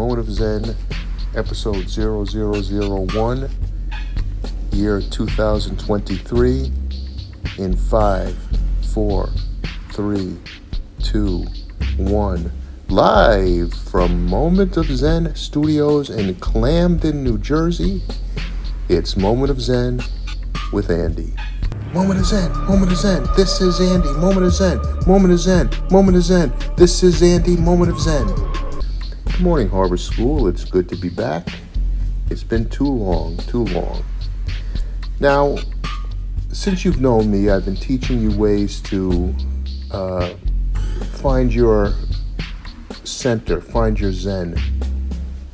Moment of Zen, episode 0001, year 2023, in 5, 4, 3, 2, 1. Live from Moment of Zen Studios in Camden, New Jersey, it's Moment of Zen with Andy. Moment of Zen, Moment of Zen, this is Andy, Moment of Zen, Moment of Zen, Moment of Zen, this is Andy, Moment of Zen. Good morning, Harbor School, it's good to be back. It's been too long. Now, since you've known me, I've been teaching you ways to find your center, find your Zen.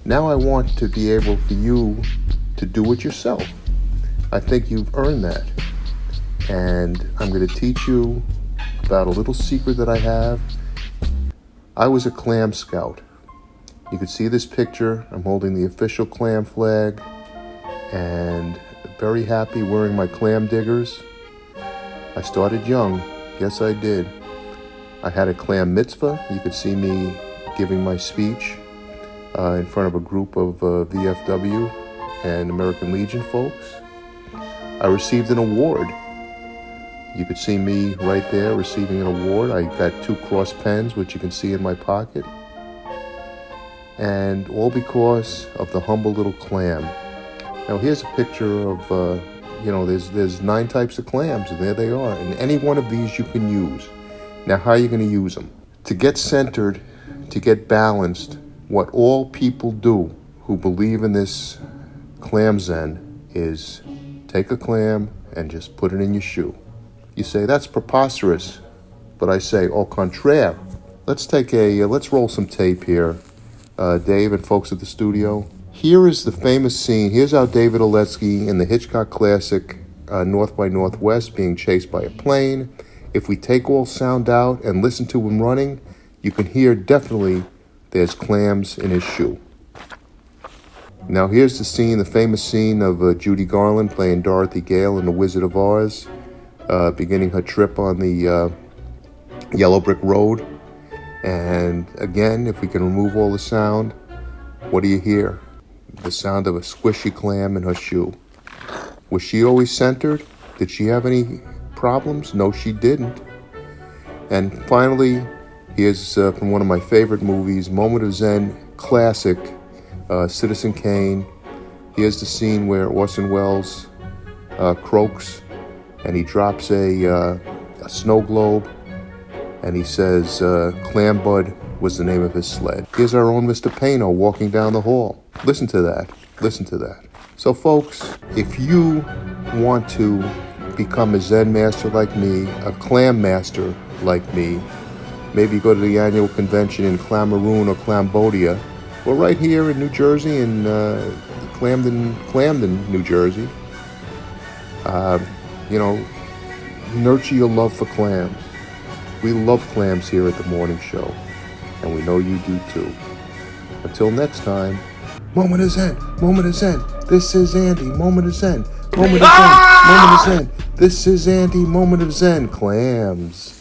Now I want to be able for you to do it yourself. I think you've earned that. And I'm going to teach you about a little secret that I have. I was a clam scout. You can see this picture. I'm holding the official clam flag and very happy wearing my clam diggers. I started young. Yes, I did. I had a clam mitzvah. You could see me giving my speech in front of a group of VFW and American Legion folks. I received an award. You could see me right there receiving an award. I got 2 cross pens, which you can see in my pocket. And all because of the humble little clam. Now here's a picture of, there's 9 types of clams, and there they are. And any one of these you can use. Now how are you going to use them? To get centered, to get balanced, what all people do who believe in this clam Zen is take a clam and just put it in your shoe. You say, that's preposterous. But I say, au contraire. Let's roll some tape here. Dave and folks at the studio. Here is the famous scene. Here's how David Oletsky in the Hitchcock classic, North by Northwest, being chased by a plane. If we take all sound out and listen to him running, you can hear definitely there's clams in his shoe. Now here's the scene, the famous scene of Judy Garland playing Dorothy Gale in The Wizard of Oz. Beginning her trip on the Yellow Brick Road. And again, if we can remove all the sound, what do you hear? The sound of a squishy clam in her shoe. Was she always centered? Did she have any problems? No, she didn't. And finally, here's from one of my favorite movies, Moment of Zen classic, Citizen Kane. Here's the scene where Orson Welles croaks, and he drops a snow globe, and he says, Clam Bud was the name of his sled. Here's our own Mr. Pano walking down the hall. Listen to that. So folks, if you want to become a Zen master like me, a clam master like me, maybe go to the annual convention in Clamaroon or Cambodia, or right here in New Jersey, in Camden, New Jersey, nurture your love for clams. We love clams here at the morning show, and we know you do too. Until next time, Moment of Zen, Moment of Zen, this is Andy, Moment of Zen, Moment of Zen, Moment of Zen, this is Andy, Moment of Zen, clams.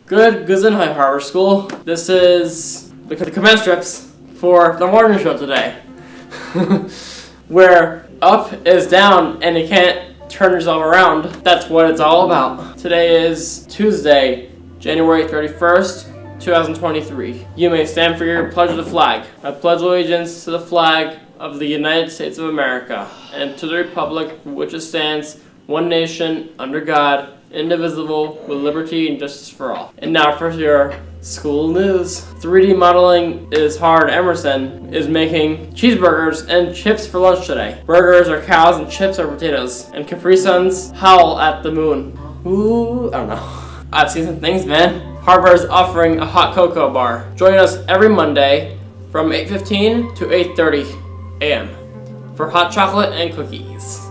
Good Gesundheit, Harbor School. This is the command strips for the morning show today. Where up is down and you can't turn yourself around. That's what it's all about. Today is Tuesday, January 31st, 2023. You may stand for your pledge of the flag. I pledge allegiance to the flag of the United States of America and to the republic for which it stands, one nation, under God, indivisible, with liberty and justice for all. And now for your school news. 3D modeling is hard. Emerson is making cheeseburgers and chips for lunch today. Burgers are cows and chips are potatoes. And Capri Suns howl at the moon. Ooh, I don't know. I've seen some things, man. Harbor is offering a hot cocoa bar. Join us every Monday from 8:15 to 8:30 a.m. for hot chocolate and cookies.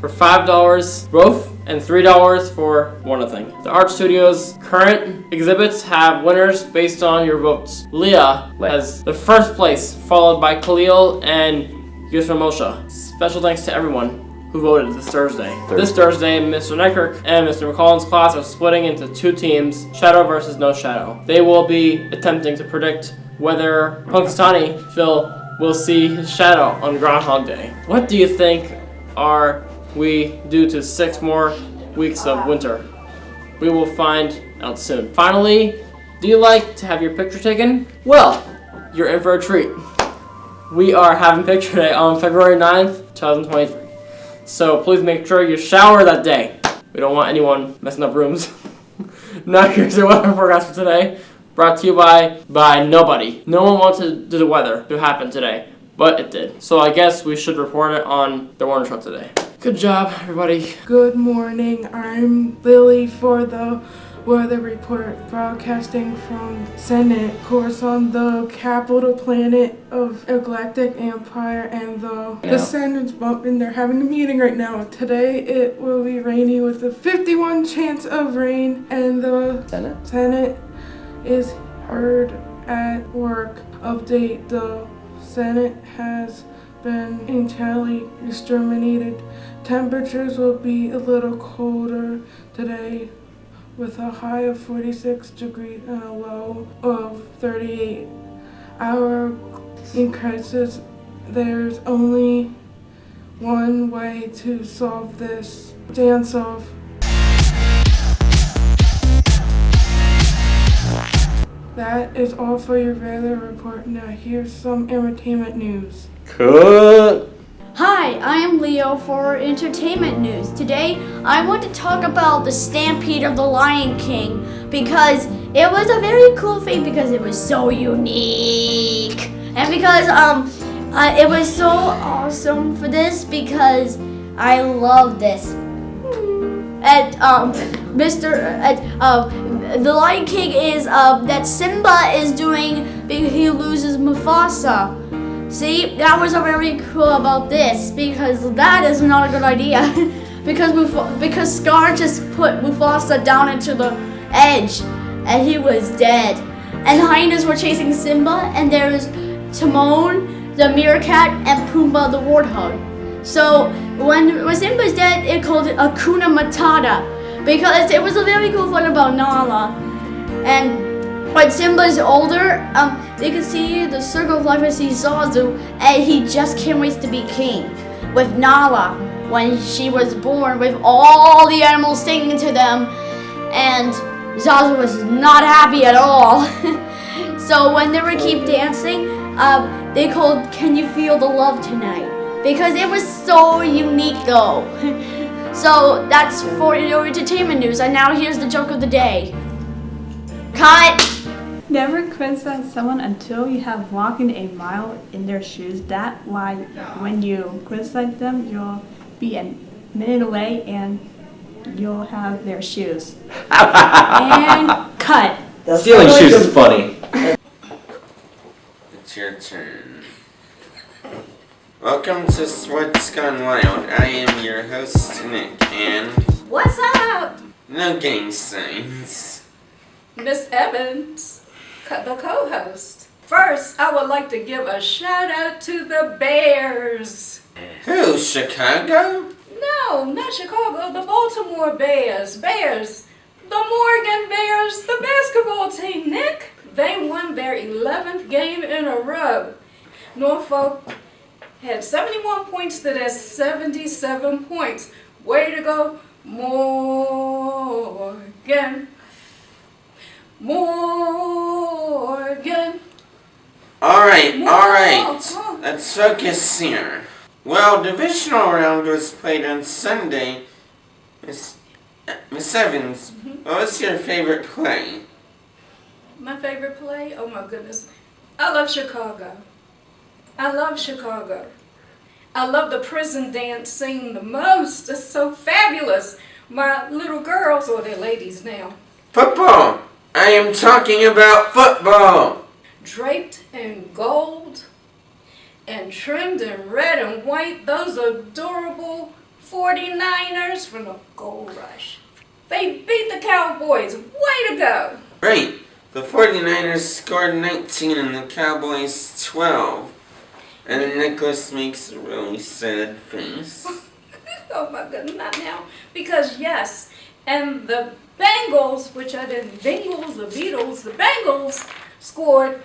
For $5 both, and $3 for one thing. The Art Studio's current exhibits have winners based on your votes. Leah has the first place, followed by Khalil and Yusra Moshe. Special thanks to everyone who voted this Thursday. This Thursday, Mr. Nykerk and Mr. McCollin's class are splitting into two teams, Shadow versus No Shadow. They will be attempting to predict whether Punxsutawney Phil will see his shadow on Groundhog Day. What do you think are we due to 6 more weeks of winter? We will find out soon. Finally, do you like to have your picture taken? Well, you're in for a treat. We are having picture day on February 9th, 2023. So please make sure you shower that day. We don't want anyone messing up rooms. Now here's the weather forecast for today. Brought to you by nobody. No one wanted the weather to happen today, but it did. So I guess we should report it on the Warner Show today. Good job, everybody. Good morning. I'm Lily for the weather report, broadcasting from Senate, course on the capital planet of a galactic empire, and the Senate's bumping. They're having a meeting right now. Today it will be rainy with a 51 chance of rain, and the Senate is heard at work. Update: the Senate has been entirely exterminated. Temperatures will be a little colder today, with a high of 46 degrees and a low of 38. Our in crisis, there's only one way to solve this: dance off. That is all for your weather report. Now here's some entertainment news. Cool. Hi, I am Leo for Entertainment News. Today, I want to talk about the Stampede of the Lion King because it was a very cool thing because it was so unique. And because it was so awesome for this because I love this. And the Lion King is that Simba is doing because he loses Mufasa. See, that was very cool about this because that is not a good idea because Scar just put Mufasa down into the edge and he was dead. And hyenas were chasing Simba, and there's Timon, the meerkat, and Pumbaa the warthog. So when Simba's dead, it called it Hakuna Matata because it was a very cool fun about Nala. And when Simba's older, they could see the circle of life and see Zazu, and he just can't wait to be king. With Nala, when she was born, with all the animals singing to them, and Zazu was not happy at all. So when they would keep dancing, they called "Can You Feel the Love Tonight?" because it was so unique, though. So that's for your entertainment news, and now here's the joke of the day. Cut. Never criticize someone until you have walked a mile in their shoes. That why when you criticize them, you'll be a minute away and you'll have their shoes. And cut. Stealing shoes is funny. It's your turn. Welcome to What's Gone Wild. I am your host, Nick, and What's up? no gang signs. Miss Evans, the co-host. First, I would like to give a shout out to the Bears. Who, Chicago? No, not Chicago, the Baltimore Bears. Bears. The Morgan Bears, the basketball team, Nick. They won their 11th game in a row. Norfolk had 71 points to their 77 points. Way to go, Morgan. Morgan. Alright. Let's focus here. Well, divisional round was played on Sunday. Miss Evans, what was your favorite play? My favorite play? Oh my goodness. I love Chicago. I love Chicago. I love the prison dance scene the most. It's so fabulous. My little girls, or they're ladies now, Football! I am talking about football! draped in gold and trimmed in red and white, those adorable 49ers from the Gold Rush. They beat the Cowboys. Way to go. Right. The 49ers scored 19 and the Cowboys 12. And then Nicholas makes a really sad face. Oh my goodness, not now. Because yes, and the Bengals, which are the Bengals, the Beatles, the Bengals scored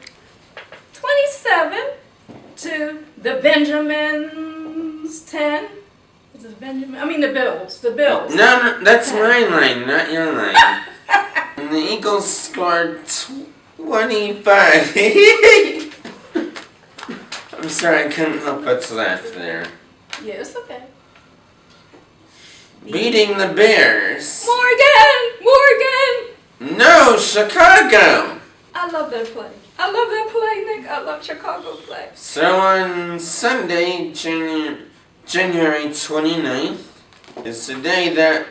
27 to the Benjamins 10. Is this Benjamin? I mean the Bills. The Bills. No, that's my line, not your line. And the Eagles scored 25. I'm sorry, I couldn't help but to laugh there. Yeah, it's okay. Beating the Bears. Morgan! No, Chicago! I love that play. I love that play, Nick. I love Chicago play. So on Sunday, January 29th, is the day that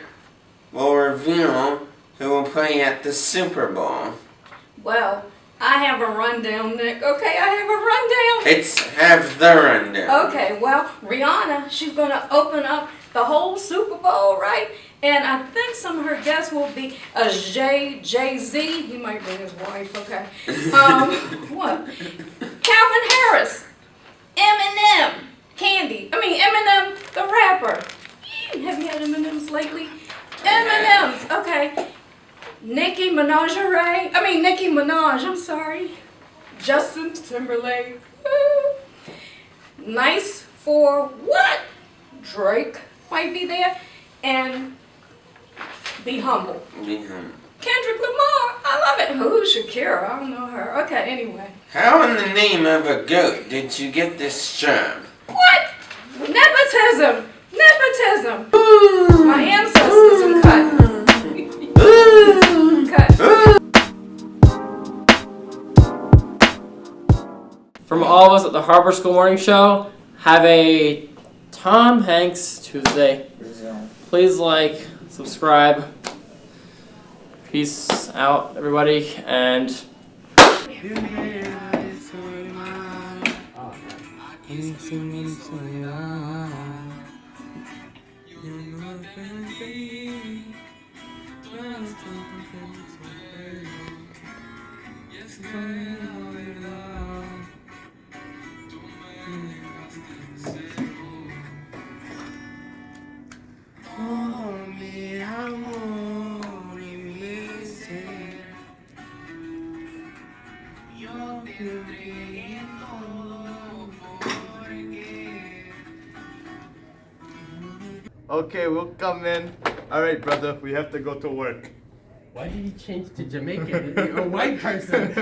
will reveal who will play at the Super Bowl. Well, I have a rundown, Nick. Okay, I have a rundown. It's have the rundown. Okay, well, Rihanna, she's going to open up the whole Super Bowl, right? And I think some of her guests will be Jay-Z. He might bring his wife, okay. What? Calvin Harris. Eminem. Eminem, the rapper. Have you had M&Ms lately? M&Ms, okay. Nicki Minaj, I'm sorry. Justin Timberlake. Nice for what? Drake might be there. And Be Humble. Be humble. Kendrick Lamar, I love it. Who? Shakira, I don't know her. Okay, anyway. How in the name of a goat did you get this job? What? Nepotism. My ancestors are cut. From all of us at the Harbor School Morning Show, have a Tom Hanks Tuesday. Please like, subscribe. Peace out, everybody, and Okay, we'll come in. All right, brother, we have to go to work. Why did you change to Jamaican? You're a white person.